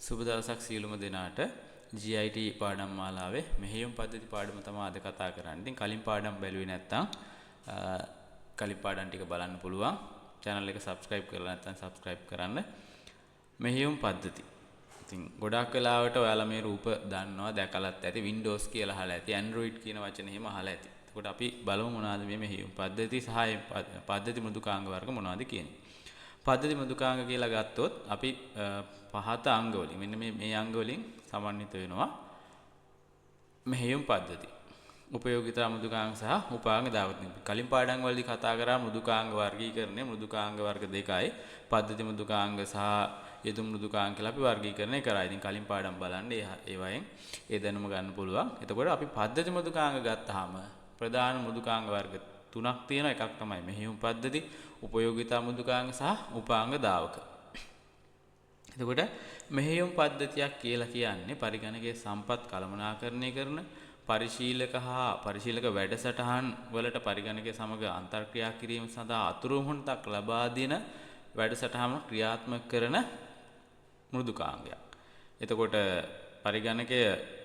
සුබ දවසක් සියලුම දෙනාට GIT පාඩම් මාලාවේ මෙහෙයුම් පද්ධති පාඩම තමයි අද කතා කරන්නේ. ඉතින් කලින් පාඩම් බැලුවේ නැත්නම් කලින් පාඩම් ටික බලන්න පුළුවන්. channel එක subscribe කරලා නැත්නම් subscribe කරන්න. මෙහෙයුම් පද්ධති. ඉතින් ගොඩාක් වෙලාවට ඔයාලා මේ රූප දන්නවා දැකලත් ඇති. Windows කියලා අහලා ඇති. Android කියන වචනේ එහෙම අහලා ඇති. එතකොට අපි බලමු මොනවද මේ මෙහෙයුම් පද්ධති සහ පද්ධති මෘදුකාංග වර්ග මොනවද කියන්නේ. පද්ධති මෘදුකාංග කියලා ගත්තොත් අපි පහත අංග වලින් මෙන්න මේ අංග වලින් සමන්විත වෙනවා මෙහෙයුම් පද්ධති. උපයෝගිතා මෘදුකාංග සහ උපාංග දාවත්නි. කලින් පාඩම් වලදී කතා කරා මෘදුකාංග වර්ගීකරණය මෘදුකාංග වර්ග දෙකයි. පද්ධති මෘදුකාංග සහ යෙදුම් මෘදුකාංග කියලා අපි වර්ගීකරණය කරා. ඉතින් කලින් පාඩම් බලන්න ඒ වයින් ඒ දැනුම ගන්න පුළුවන්. එතකොට අපි පද්ධති මෘදුකාංග ගත්තාම ප්‍රධාන මෘදුකාංග වර්ග තුනක් තියෙනවා. එකක් තමයි මෙහෙයුම් පද්ධති, උපයෝගිතා මෘදුකාංග සහ උපාංග දාවක. එතකොට මෙහෙයුම් පද්ධතියක් කියලා කියන්නේ පරිගණකයේ සම්පත් කළමනාකරණය කරන පරිශීලක හා පරිශීලක වැඩසටහන් වලට පරිගණකයේ සමග අන්තර්ක්‍රියා කිරීම සඳහා අතුරු මුහුණක් ලබා දෙන වැඩසටහන ක්‍රියාත්මක කරන මෘදුකාංගයක්. එතකොට පරිගණකය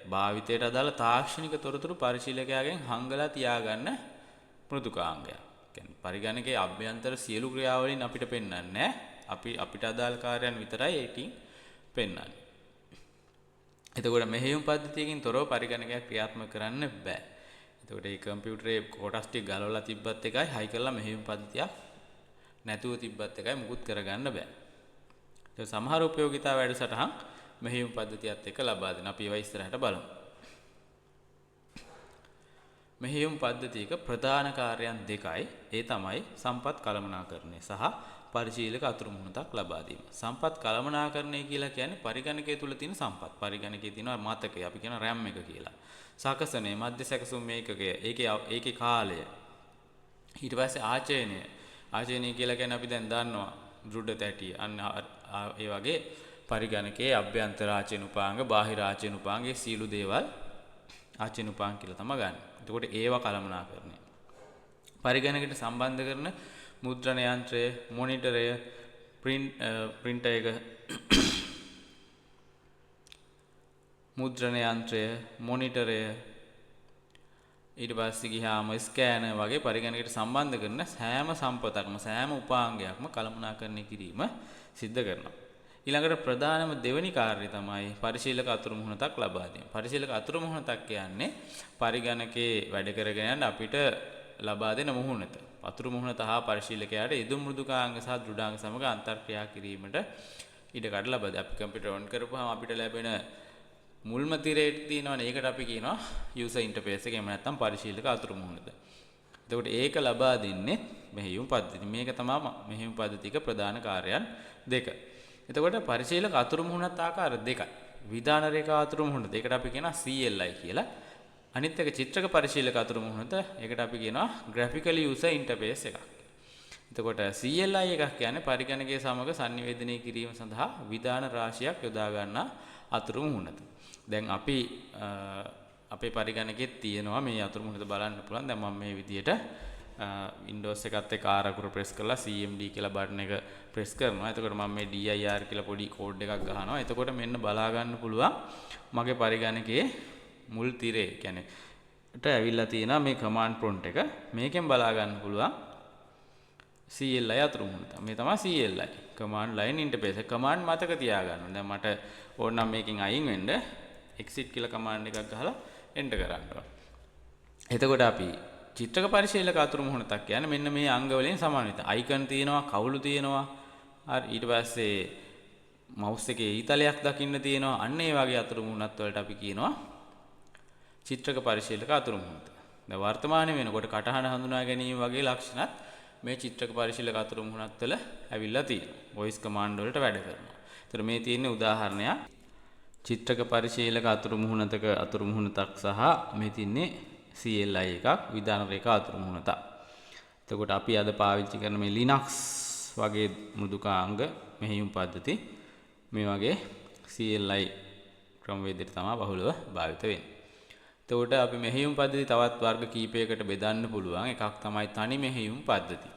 භාවිතයට අදාළ තාක්ෂණික තොරතුරු පරිශීලකයාගෙන් හංගලා තියාගන්න මෘදුකාංගයක්. කියන්නේ පරිගණකයේ අභ්‍යන්තර සියලු ක්‍රියාවලින් අපිට පෙන්වන්නේ නැහැ. අපිට අදාළ කාර්යයන් විතරයි ඒකින් පෙන්වන්නේ. එතකොට මෙහෙයුම් පද්ධතියකින් තොරව පරිගණකයක් ක්‍රියාත්මක කරන්න බෑ. එතකොට මේ කම්පියුටරේ කොටස් ටික ගලවලා තිබ්බත් එකයි හයි කරලා මෙහෙයුම් පද්ධතියක් නැතුව තිබ්බත් එකයි මුකුත් කරගන්න බෑ. ඒ සමහර උපයෝගිතා වැඩසටහන් මෙහෙයුම් පද්ධතියත් එක්ක ලබා දෙන. අපි ඒවා ඉස්සරහට බලමු. මෙහෙයුම් පද්ධතියක ප්‍රධාන කාර්යයන් දෙකයි. ඒ තමයි සම්පත් කළමනාකරණය සහ පරිශීලක අතුරු මුහුණක් ලබා දීම. සම්පත් කළමනාකරණය කියලා කියන්නේ පරිගණකය තුල තියෙන සම්පත්. පරිගණකයේ තියෙන මතකය අපි කියන RAM එක කියලා. සකසනය, මධ්‍ය සැකසුම් මේකකය, ඒකේ කාලය. ඊට පස්සේ ආචයනය කියලා කියන්නේ අපි දැන් දන්නවා දෘඩ තැටි. අන්න ඒ වගේ පරිගණකයේ අභ්‍යන්තර ආචයන උපාංග, බාහිර ආචයන උපාංග, සීළු දේවල් ආචයන උපාංග කියලා තමයි ගන්න. එතකොට ඒවා කළමනාකරණය. පරිගණකයට සම්බන්ධ කරන මුද්‍රණ යන්ත්‍රය, මොනිටරය, printer එක, මුද්‍රණ යන්ත්‍රය, මොනිටරය, ඊට පස්සේ ගියාම ස්කෑනර් වගේ පරිගණකයට සම්බන්ධ කරන සෑම සම්පතක්ම සෑම උපාංගයක්ම කළමනාකරණය කිරීම සිද්ධ කරනවා. ඊළඟට ප්‍රධානම දෙවෙනි කාර්යය තමයි පරිශීලක අතුරු මුහුණක් ලබා දීම. පරිශීලක අතුරු මුහුණක් කියන්නේ පරිගණකේ වැඩ කරගෙන යන අපිට ලබා දෙන මුහුණත. අතුරු මුහුණත හා පරිශීලකයාට යෙදුම් මෘදුකාංග සහ දෘඩාංග සමග අන්තර්ක්‍රියා කිරීමට ඉඩකඩ ලබා දෙයි. අපි කම්පියුටර් ඔන් කරපුවාම අපිට ලැබෙන මුල්ම තිරේ තියෙනවනේ ඒකට අපි කියනවා යූසර් ඉන්ටර්ෆේස් එක. එහෙම නැත්නම් පරිශීලක අතුරු මුහුණත. එතකොට ඒක ලබා දෙන්නේ මෙහෙයුම් පද්ධතිය. මේක තමයි මෙහෙයුම් පද්ධතියක ප්‍රධාන කාර්යයන් දෙක. එතකොට පරිශීලක අතුරු මුහුණත් ආකාර දෙකයි. විධාන රේඛා අතුරු මුහුණත. ඒකට අපි කියනවා CLI කියලා. අනිත් එක චිත්‍රක පරිශීලක අතුරු මුහුණත. ඒකට අපි කියනවා graphical user interface එකක්. එතකොට CLI එකක් කියන්නේ පරිගණකයේ සමග sannivedanaya කිරීම සඳහා විධාන රාශියක් යොදා ගන්නා අතුරු මුහුණත. දැන් අපි අපේ පරිගණකයේ තියෙනවා මේ අතුරු මුහුණත බලන්න පුළුවන්. දැන් මම මේ විදියට Windows එකත් එක්ක R අකුර press කරලා CMD කියලා බටන් එක press කරනවා. එතකොට මම මේ dir කියලා පොඩි කෝඩ් එකක් ගහනවා. එතකොට මෙන්න බලා ගන්න පුළුවන් මගේ පරිගණකයේ මුල් තිරේ කියන්නේ ඇවිල්ලා තියෙනවා මේ command prompt එක. මේකෙන් බලා ගන්න පුළුවන් CLI අතුරු මුහුණත. මේ තමයි CLI command line interface. command මතක තියාගන්න. දැන් මට ඕන නම් මේකෙන් අයින් වෙන්න exit කියලා command එකක් ගහලා enter කරන්න. එතකොට අපි චිත්‍රක පරිශීලක අතුරු මුහුණක් කියන්නේ මෙන්න මේ අංග වලින් සමන්විත. icon තියෙනවා, කවුළු තියෙනවා. හරි ඊට පස්සේ mouse එකේ ඊතලයක් දකින්න තියෙනවා. අන්න ඒ වගේ අතුරු මුහුණත් වලට අපි කියනවා චිත්‍රක පරිශීලක අතුරු මුහුණත. දැන් වර්තමානයේ වෙනකොට කටහඬ හඳුනා ගැනීම වගේ ලක්ෂණත් මේ චිත්‍රක පරිශීලක අතුරු මුහුණත් වල ඇවිල්ලා තියෙනවා. voice command වලට වැඩ කරනවා. ඒතර මේ තියෙන්නේ උදාහරණයක්. චිත්‍රක පරිශීලක අතුරු මුහුණතක අතුරු මුහුණතක් සහ මේ තින්නේ CLI එකක් විධාන රේඛා අතුරු මුහුණතක්. එතකොට අපි අද පාවිච්චි කරන මේ Linux වගේ මෘදුකාංග මෙහෙයුම් පද්ධති මේ වගේ CLI ක්‍රමවේදයට තමයි බහුලව භාවිත වෙන්නේ. එතකොට අපි මෙහෙයුම් පද්ධති තවත් වර්ග කීපයකට බෙදන්න පුළුවන්. එකක් තමයි තනි මෙහෙයුම් පද්ධති.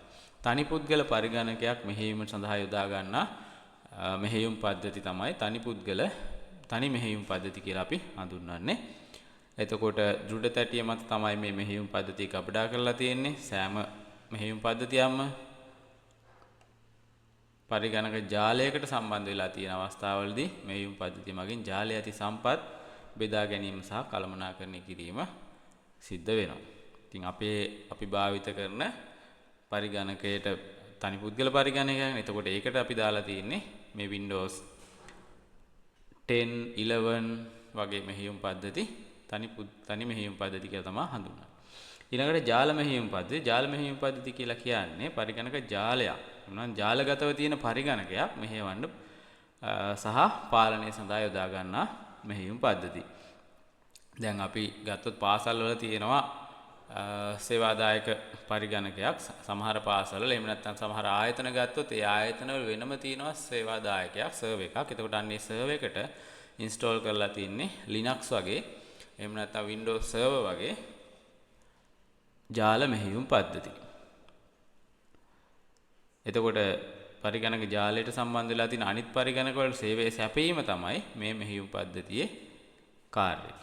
තනි පුද්ගල පරිගණකයක් මෙහෙයුම සඳහා යොදා ගන්නා මෙහෙයුම් පද්ධති තමයි තනි පුද්ගල තනි මෙහෙයුම් පද්ධති කියලා අපි හඳුන්වන්නේ. එතකොට දෘඩ තැටිය මත තමයි මේ මෙහෙයුම් පද්ධතිය ගබඩා කරලා තියෙන්නේ. සෑම මෙහෙයුම් පද්ධතියක්ම පරිගණක ජාලයකට සම්බන්ධ වෙලා තියෙන අවස්ථාවලදී මෙහෙයුම් පද්ධතිය මගින් ජාලය ඇති සම්පත් බෙදා ගැනීම සහ කළමනාකරණය කිරීම සිද්ධ වෙනවා. ඉතින් අපි භාවිත කරන පරිගණකයට තනි පුද්ගල පරිගණකයක්. එතකොට ඒකට අපි දාලා තියෙන්නේ මේ Windows 10 11 වගේ මෙහෙයුම් පද්ධති තනි මෙහෙයුම් පද්ධති කියලා තමයි හඳුන්වන්නේ. ඊළඟට ජාල මෙහෙයුම් පද්ධති. ජාල මෙහෙයුම් පද්ධති කියලා කියන්නේ පරිගණක ජාලයක්. මොනවා ජාලගතව තියෙන පරිගණකයක් මෙහෙයවන්න සහ පාලනය සඳහා යොදා ගන්නා මෙහෙයුම් පද්ධති. දැන් අපි ගත්තොත් පාසල් වල තියෙනවා සේවාදායක පරිගණකයක්. සමහර පාසල්වල එහෙම නැත්නම් සමහර ආයතන ගත්තොත් ඒ ආයතනවල වෙනම තියෙනවා සේවාදායකයක් සර්වර් එකක්. එතකොට අන්න ඒ සර්වර් එකට ඉන්ස්ටෝල් කරලා තින්නේ Linux වගේ එහෙම නැත්නම් Windows server වගේ ජාල මෙහෙයුම් පද්ධති. එතකොට පරිගණක ජාලයට සම්බන්ධ වෙලා තියෙන අනිත් පරිගණක වල සේවය සැපයීම තමයි මේ මෙහෙයුම් පද්ධතියේ කාර්යය.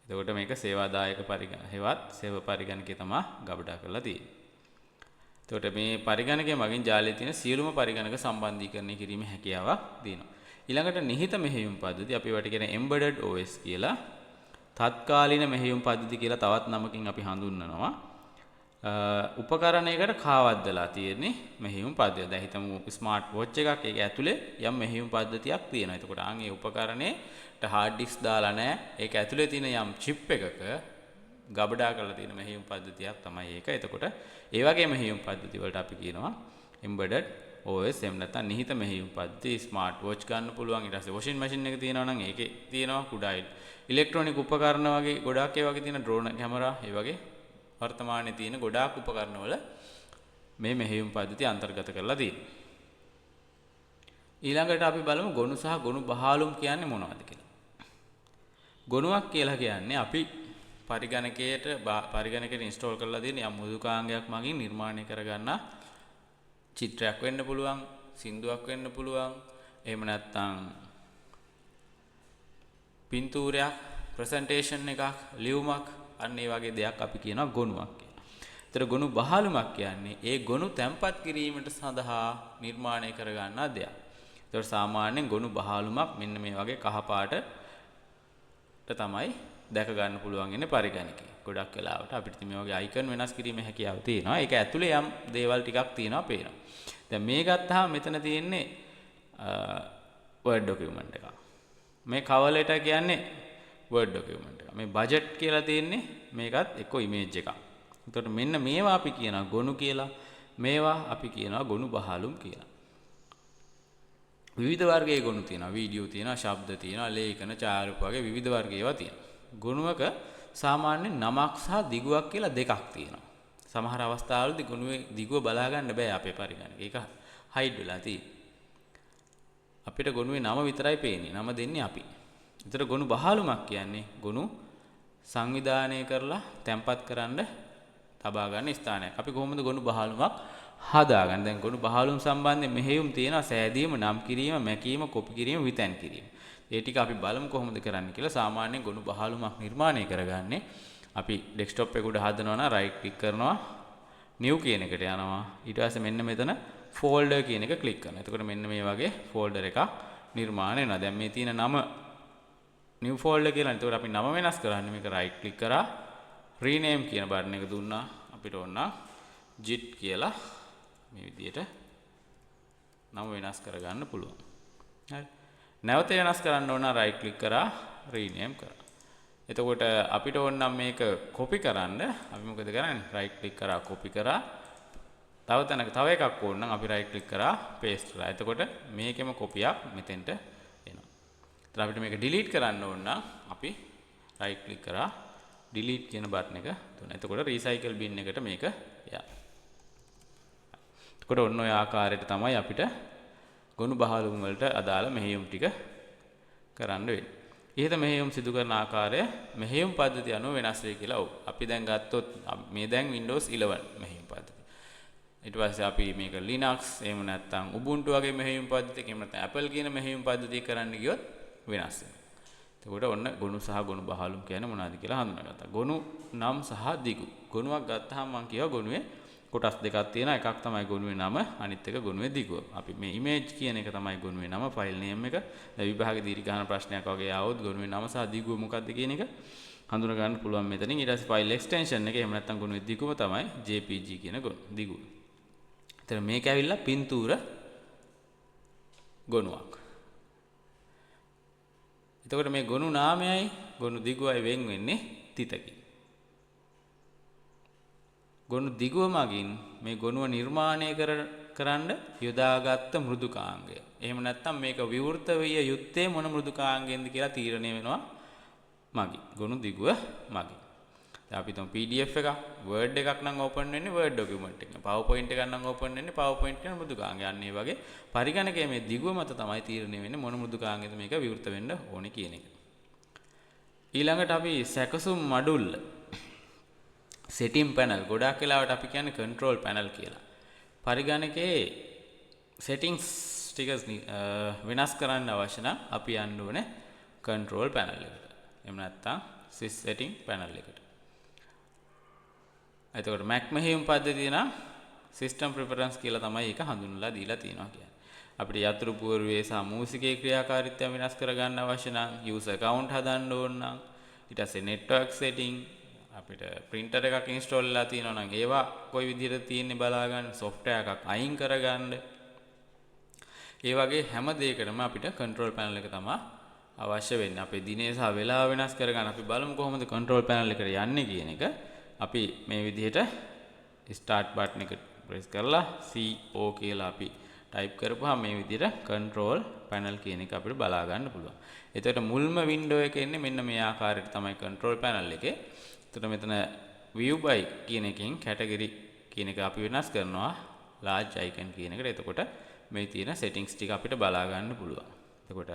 එතකොට මේක සේවාදායක පරිගණකේවත් සේව පරිගණකේ තමයි ගබඩා කරලා තියෙන්නේ. එතකොට මේ පරිගණකයේ මගින් ජාලයේ තියෙන සියලුම පරිගණක සම්බන්ධීකරණය කිරීමේ හැකියාවක් දෙනවා. ඊළඟට නිහිත මෙහෙයුම් පද්ධති අපි වට කියන embedded OS කියලා තත්කාලීන මෙහෙයුම් පද්ධති කියලා තවත් නමකින් අපි හඳුන්වනවා. උපකරණයකට කාවද්දලා තියෙන්නේ මෙහෙයුම් පද්ධතිය. දැන් හිතමු ස්මාර්ට් වොච් එකක් ඒක ඇතුලේ යම් මෙහෙයුම් පද්ධතියක් තියෙනවා. එතකොට ආන් ඒ උපකරණේට hard disk දාලා නැහැ. ඒක ඇතුලේ තියෙන යම් chip එකක ගබඩා කරලා තියෙන මෙහෙයුම් පද්ධතියක් තමයි ඒක. එතකොට ඒ වගේ මෙහෙයුම් පද්ධති වලට අපි කියනවා embedded OS එහෙම නැත්නම් නිහිත මෙහෙයුම් පද්ධති. ස්මාර්ට් වොච් ගන්න පුළුවන්. ඊට පස්සේ වොෂින් මැෂින් එක තියෙනවා නම් ඒකේ තියෙනවා කුඩා ඉලෙක්ට්‍රොනික උපකරණ වගේ ගොඩාක් ඒ වගේ තියෙන ඩ්‍රෝන් කැමරා ඒ වගේ වර්තමානයේ තියෙන ගොඩාක් උපකරණ වල මේ මෙහෙයුම් පද්ධතිය අන්තර්ගත කරලා තියෙනවා. ඊළඟට අපි බලමු ගොනු සහ ගොනු බහාලුම් කියන්නේ මොනවද කියලා. ගොනුවක් කියලා කියන්නේ අපි පරිගණකයට ඉන්ස්ටෝල් කරලා තියෙන යම් මෘදුකාංගයක් මගින් නිර්මාණය කරගන්නා චිත්‍රයක් වෙන්න පුළුවන්, සින්දුවක් වෙන්න පුළුවන්, එහෙම නැත්නම් පින්තූරයක්, ප්‍රසන්ටේෂන් එකක්, ලියුමක් අන්න ඒ වගේ දෙයක් අපි කියනවා ගොනුවක් කියලා. ඒතර ගොනු බහලුමක් කියන්නේ ඒ ගොනු තැම්පත් කිරීමට සඳහා නිර්මාණය කරගන්නා දෙයක්. ඒතර සාමාන්‍යයෙන් ගොනු බහලුමක් මෙන්න මේ වගේ කහ පාටට තමයි දැක ගන්න පුළුවන් ඉන්නේ පරිගණකේ. ගොඩක් වෙලාවට අපිට මේ වගේ අයිකන් වෙනස් කිරීමේ හැකියාව තියෙනවා. ඒක ඇතුලේ යම් දේවල් ටිකක් තියෙනවා පේනවා. දැන් මේ ගත්තාම මෙතන තියෙන්නේ Word document එකක්. මේ cover letter කියන්නේ Word document එක. මේ budget කියලා තියෙන්නේ මේකත් එක්ක image එකක්. එතකොට මෙන්න මේවා අපි කියනවා ගොනු කියලා. මේවා අපි කියනවා ගොනු බහලුම් කියලා. විවිධ වර්ගයේ ගොනු තියෙනවා. වීඩියෝ තියෙනවා, ශබ්ද තියෙනවා, ලේඛන, ඡායාරූප වගේ විවිධ වර්ග ඒවා තියෙනවා. ගොනුවක සාමාන්‍යයෙන් නමක් සහ දිගුවක් කියලා දෙකක් තියෙනවා. සමහර අවස්ථාවලදී ගොනුවේ දිගුව බලා ගන්න බෑ අපේ පරිගණකේ. ඒක හයිඩ් වෙලා තියෙනවා. අපිට ගොනුවේ නම විතරයි පේන්නේ. නම දෙන්නේ අපි. ඒතර ගොනු බහලුමක් කියන්නේ ගොනු සංවිධානය කරලා තැම්පත් කරන්න තබා ගන්න ස්ථානයක්. අපි කොහොමද ගොනු බහලුමක් හදාගන්නේ? දැන් ගොනු බහලුම් සම්බන්ධයෙන් මෙහෙයුම් තියෙනවා සෑදීම, නම් කිරීම, මැකීම, කොපි කිරීම, විතැන් කිරීම. ඒ ටික අපි බලමු කොහොමද කරන්නේ කියලා. සාමාන්‍යයෙන් ගොනු බහලුමක් නිර්මාණය කරගන්නේ අපි ඩෙස්ක්ටොප් එක උඩ හදනවා නම් රයිට් ක්ලික් කරනවා, new කියන එකට යනවා. ඊට පස්සේ මෙන්න මෙතන folder කියන එක ක්ලික් කරනවා. එතකොට මෙන්න මේ වගේ folder එකක් නිර්මාණය වෙනවා. දැන් මේ තියෙන නම new folder කියලා. එතකොට අපි නම වෙනස් කරන්නේ මේක right click කරා rename කියන බටන් එක දුන්නා. අපිට ඕන JIT කියලා මේ විදිහට නම වෙනස් කරගන්න පුළුවන්. හරි. නැවත වෙනස් කරන්න ඕන right click කරා rename කරා. එතකොට අපිට ඕන නම් මේක copy කරන්න අපි මොකද කරන්නේ? right click කරා copy කරා. තව තැනක තව එකක් ඕන නම් අපි right click කරා paste කරා. එතකොට මේකෙම කොපියක් මෙතෙන්ට එනවා. ඒතර අපිට මේක delete කරන්න ඕන නම් අපි right click කරා delete කියන බටන් එක දුන්නා. එතකොට recycle bin එකට මේක යනවා. එතකොට ඔන්න ඔය ආකාරයට තමයි අපිට ගොනු බහලුම් වලට අදාළ මෙහෙයුම් ටික කරන්න වෙන්නේ. ඉහත මෙහෙයුම් සිදු කරන ආකාරය මෙහෙයුම් පද්ධතිය අනුව වෙනස් වෙයි කියලා. ඔව්. අපි දැන් ගත්තොත් මේ දැන් Windows 11 මෙහෙයුම් පද්ධතිය. ඊට පස්සේ අපි මේක Linux එහෙම නැත්නම් Ubuntu වගේ මෙහෙයුම් පද්ධතියක එහෙම නැත්නම් Apple කියන මෙහෙයුම් පද්ධතිය කරන්න ගියොත් වෙනස් වෙනවා. එතකොට ඔන්න ගොනු සහ ගොනු බහලුම් කියන්නේ මොනවද කියලා හඳුනාගත්තා. ගොනු නම් සහ දිගු. ගොනුවක් ගත්තාම මම කියවා ගොනුවේ කොටස් දෙකක් තියෙනවා. එකක් තමයි ගොනුවේ නම, අනිත් එක ගොනුවේ දිගුව. අපි මේ image කියන එක තමයි ගොනුවේ නම, file name එක. දැන් විභාගේ දීර්ඝාන ප්‍රශ්නයක් වගේ ආවොත් ගොනුවේ නම සහ දිගුව මොකක්ද කියන එක හඳුනා ගන්න පුළුවන් මෙතනින්. ඊට පස්සේ file extension එක එහෙම නැත්නම් ගොනුවේ දිගුව තමයි JPG කියන දිගුව. එතන මේක ඇවිල්ලා පින්තූර ගොනුවක්. එතකොට මේ ගොනු නාමයයි ගොනු දිගුවයි වෙන් වෙන්නේ තිතකින්. ගොනු දිගුව මගින් මේ ගොනුව නිර්මාණය කරන්න යොදාගත්ත මෘදුකාංගය. එහෙම නැත්නම් මේක විවෘත විය යුත්තේ මොන මෘදුකාංගයෙන්ද කියලා තීරණය වෙනවා මගින්. ගොනු දිගුව මගින්. දැන් අපි තුන් PDF එකක් Word එකක් නම් ඕපන් වෙන්නේ Word document එක. PowerPoint එකක් නම් ඕපන් වෙන්නේ PowerPoint කියන මෘදුකාංගය. අන්න ඒ වගේ පරිගණකයේ මේ දිගුව මත තමයි තීරණය වෙන්නේ මොන මෘදුකාංගයද මේක විවෘත වෙන්න ඕනේ කියන එක. ඊළඟට අපි සැකසුම් මඩුල්ල setting panel ගොඩාක් වෙලාවට අපි කියන්නේ control panel කියලා. පරිගණකයේ settings ටික වෙනස් කරන්න අවශ්‍ය නම් අපි යන්න ඕනේ control panel එකට. එහෙම නැත්නම් sys setting panel එකට. එතකොට Mac මෙහෙයුම් පද්ධතිය නම් system preference කියලා තමයි ඒක හඳුන්වලා දීලා තියෙනවා කියන්නේ. අපිට යතුරු පුවරුවේ සහ මූසිකයේ ක්‍රියාකාරීත්වය වෙනස් කරගන්න අවශ්‍ය නම් user account හදන්න ඕන නම් ඊට පස්සේ network setting අපිට printer එකක් install වෙලා තියෙනවා නම් ඒවා කොයි විදිහට තියෙන්නේ බලා ගන්න software එකක් අයින් කරගන්න. ඒ වගේ හැම දෙයකටම අපිට control panel එක තමයි අවශ්‍ය වෙන්නේ. අපේ දිනේ සහ වේලාව වෙනස් කරගන්න අපි බලමු කොහොමද control panel එකට යන්නේ කියන එක. අපි මේ විදිහට start button එක press කරලා CO කියලා අපි type කරපුවාම මේ විදිහට control panel කියන එක අපිට බලා ගන්න පුළුවන්. එතකොට මුල්ම window එකේ ඉන්නේ මෙන්න මේ ආකාරයට තමයි control panel එකේ. එතකොට මෙතන view by කියන එකෙන් category කියන එක අපි වෙනස් කරනවා large icon කියන එකට. එතකොට මේ තියෙන settings ටික අපිට බලා ගන්න පුළුවන්. එතකොට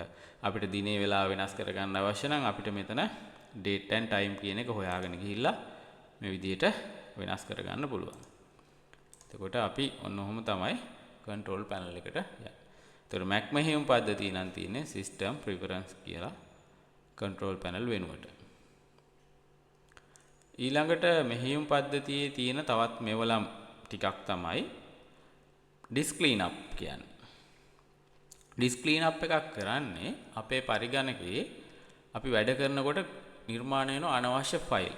අපිට දිනේ වේලාව වෙනස් කර ගන්න අවශ්‍ය නම් අපිට මෙතන date and time කියන එක හොයාගෙන ගිහිල්ලා මේ විදිහට වෙනස් කර ගන්න පුළුවන්. එතකොට අපි ඔන්න ඔහොම තමයි control panel එකට යන්නේ. එතකොට Mac මෙහෙයුම් පද්ධතිය නම් තියෙන්නේ system preference කියලා control panel වෙනුවට. ඊළඟට මෙහෙයුම් පද්ධතියේ තියෙන තවත් මෙවලම් ටිකක් තමයි disk cleanup කියන්නේ. disk cleanup එකක් කරන්නේ අපේ පරිගණකයේ අපි වැඩ කරනකොට නිර්මාණය වෙන අනවශ්‍ය ෆයිල්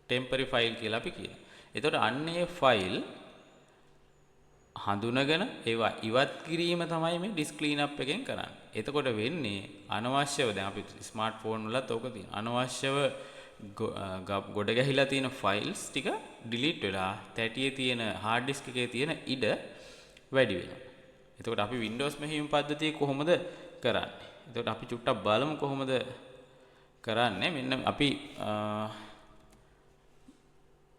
temporary file කියලා අපි කියනවා. එතකොට අන්නේ file හඳුනගෙන ඒවා ඉවත් කිරීම තමයි මේ disk cleanup එකෙන් කරන්නේ. එතකොට වෙන්නේ අනවශ්‍යව දැන් අපි ස්මාර්ට්ෆෝන් වලත් ඕක තියෙනවා. අනවශ්‍යව ගොඩ ගැහිලා තියෙන files ටික delete වෙලා තැටියේ තියෙන hard disk එකේ තියෙන ඉඩ වැඩි වෙනවා. එතකොට අපි Windows මෙහෙයුම් පද්ධතිය කොහොමද කරන්නේ? එතකොට අපි චුට්ටක් බලමු කොහොමද කරන්නේ. මෙන්න අපි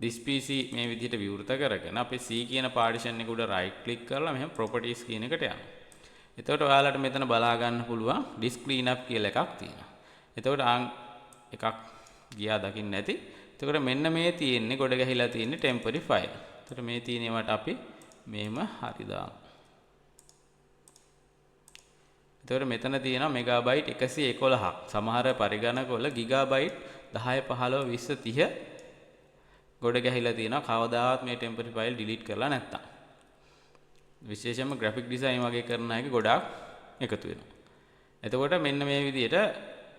this PC මේ විදිහට විවෘත කරගෙන අපි C කියන partition එක උඩ right click කරලා මෙහෙම properties කියන එකට යනවා. එතකොට ඔයාලට මෙතන බලා ගන්න පුළුවන් disk cleanup කියලා එකක් තියෙනවා. එතකොට එකක් ගියා දකින්න නැති. එතකොට මෙන්න මේ තියෙන්නේ ගොඩ ගැහිලා තියෙන්නේ temporary file. එතකොට මේ තියෙන ඒවාට අපි මෙහෙම හරි දාමු. එතකොට මෙතන තියෙනවා මෙගාබයිට් 111ක්. සමහර පරිගණකවල ගිගාබයිට් 10 15 20 30 ගොඩ ගැහිලා තියෙනවා. කවදාවත් මේ temporary file delete කරලා නැත්තම්. විශේෂයෙන්ම graphic design වගේ කරන අයගේ ගොඩාක් එකතු වෙනවා. එතකොට මෙන්න මේ විදිහට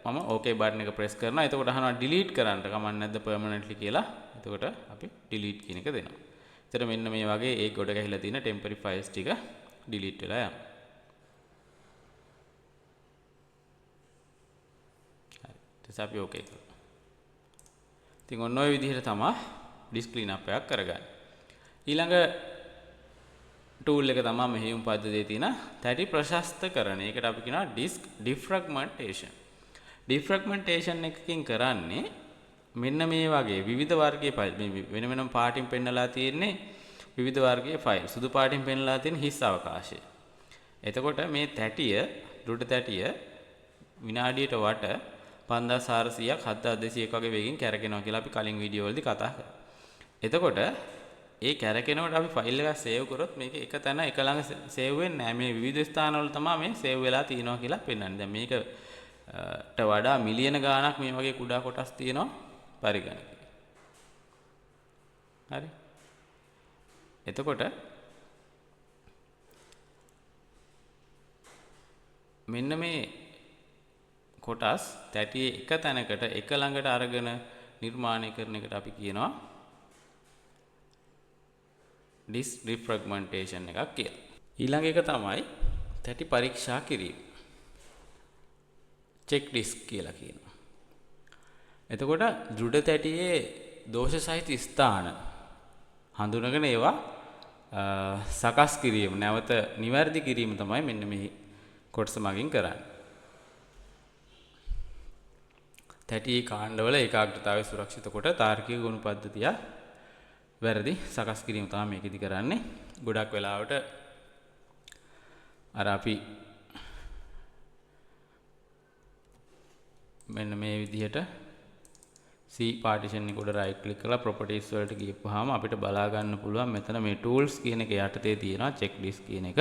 මම OK button එක press කරනවා. එතකොට අහනවා delete කරන්න කමක් නැද්ද permanently කියලා. එතකොට අපි delete කියන එක දෙනවා. එතකොට මෙන්න මේ වගේ ඒ ගොඩ ගැහිලා තියෙන temporary files ටික delete වෙලා යනවා. හරි. ඊට අපි OK කරනවා. ඉතින් ඔන්න ඔය විදිහට තමයි disk cleanup එකක් කරගන්නේ. ඊළඟ tool එක තමයි මෙහෙයුම් පද්ධතියේ තියෙන තැටි ප්‍රශස්තකරණය. ඒකට අපි කියනවා disk defragmentation. defragmentation එකකින් කරන්නේ මෙන්න මේ වගේ විවිධ වර්ගයේ ෆයිල් මේ වෙන වෙනම පාටින් පෙන්නලා තියෙන්නේ විවිධ වර්ගයේ ෆයිල්. සුදු පාටින් පෙන්නලා තියෙන හිස් අවකාශය. එතකොට මේ තැටිය දුඩ තැටිය විනාඩියට වට 5400ක් 7200ක් වගේ වේගෙන් කැරකෙනවා කියලා අපි කලින් වීඩියෝ වලදී කතා කරා. එතකොට ඒ කැරකෙනකොට අපි ෆයිල් එකක් සේව් කරොත් මේක එක තැන එක ළඟ සේව් වෙන්නේ නැහැ. මේ විවිධ ස්ථානවල තමයි මේ සේව් වෙලා තියෙනවා කියලා පෙන්වන්නේ. දැන් මේකට වඩා මිලියන ගාණක් මේ වගේ කුඩා කොටස් තියෙනවා පරිගණකයේ. හරි. එතකොට මෙන්න මේ කොටස් තැටියේ එක තැනකට එක ළඟට අරගෙන නිර්මාණය කරන එකට අපි කියනවා disk defragmentation එකක් කියලා. ඊළඟ එක තමයි තැටි පරීක්ෂා කිරීම. check disk කියලා කියනවා. එතකොට දෘඩ තැටියේ දෝෂ සහිත ස්ථාන හඳුනගෙන ඒවා සකස් කිරීම නැවත නිවැරදි කිරීම තමයි මෙන්න මේ කොටස මගින් කරන්නේ. තැටියේ කාණ්ඩවල ඒකාග්‍රතාවය සුරක්ෂිත කොට තාර්කික ගුණ පද්ධතිය වැරදි සකස් කිරීම තමයි මේකෙදි කරන්නේ. ගොඩක් වෙලාවට අර අපි මෙන්න මේ විදිහට C partition එක උඩ right click කරලා properties වලට ගියපුවාම අපිට බලා ගන්න පුළුවන් මෙතන මේ tools කියන එක යටතේ තියෙනවා check disk කියන එක.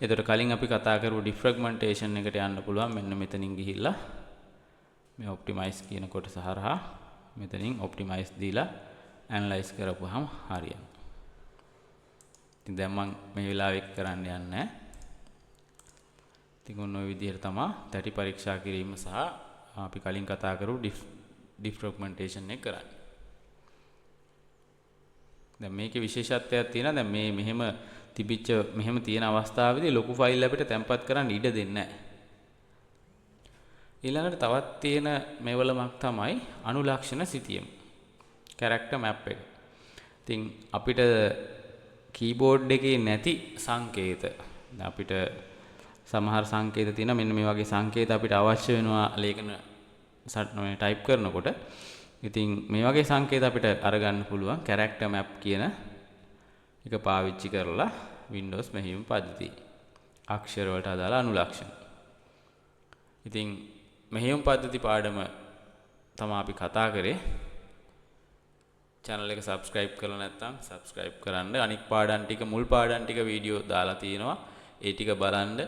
එතකොට කලින් අපි කතා කරපු defragmentation එකට යන්න පුළුවන් මෙන්න මෙතනින් ගිහිල්ලා මේ optimize කියන කොටස හරහා මෙතනින් optimize දීලා analyze කරපුවාම හරියනවා. ඉතින් දැන් මම මේ වෙලාවේ කරන්න යන්නේ නැහැ. ඉතින් ඔන්න ඔය විදිහට තමයි තැටි පරීක්ෂා කිරීම සහ අපි කලින් කතා කරපු defragmentation එක කරන්නේ. දැන් මේකේ විශේෂත්වයක් තියෙනවා. දැන් මේ මෙහෙම තියෙන අවස්ථාවේදී ලොකු ෆයිල් අපිට තැම්පත් කරන්න ඉඩ දෙන්නේ නැහැ. ඊළඟට තවත් තියෙන මෙවලමක් තමයි අනුලක්ෂණ සිතියම. character map එක. ඉතින් අපිට keyboard එකේ නැති සංකේත අපිට සමහර සංකේත තියෙනවා. මෙන්න මේ වගේ සංකේත අපිට අවශ්‍ය වෙනවා ලේඛන සටහනේ ටයිප් කරනකොට. ඉතින් මේ වගේ සංකේත අපිට අරගන්න පුළුවන් character map කියන එක පාවිච්චි කරලා Windows මෙහෙයුම් පද්ධතිය. අක්ෂර වලට අදාළ අනුලක්ෂණ. ඉතින් මෙහෙයුම් පද්ධති පාඩම තමයි අපි කතා කරේ. channel එක subscribe කරලා නැත්නම් subscribe කරන්න. අනික් පාඩම් ටික මුල් පාඩම් ටික වීඩියෝ දාලා තියෙනවා. ඒ ටික බලන්න.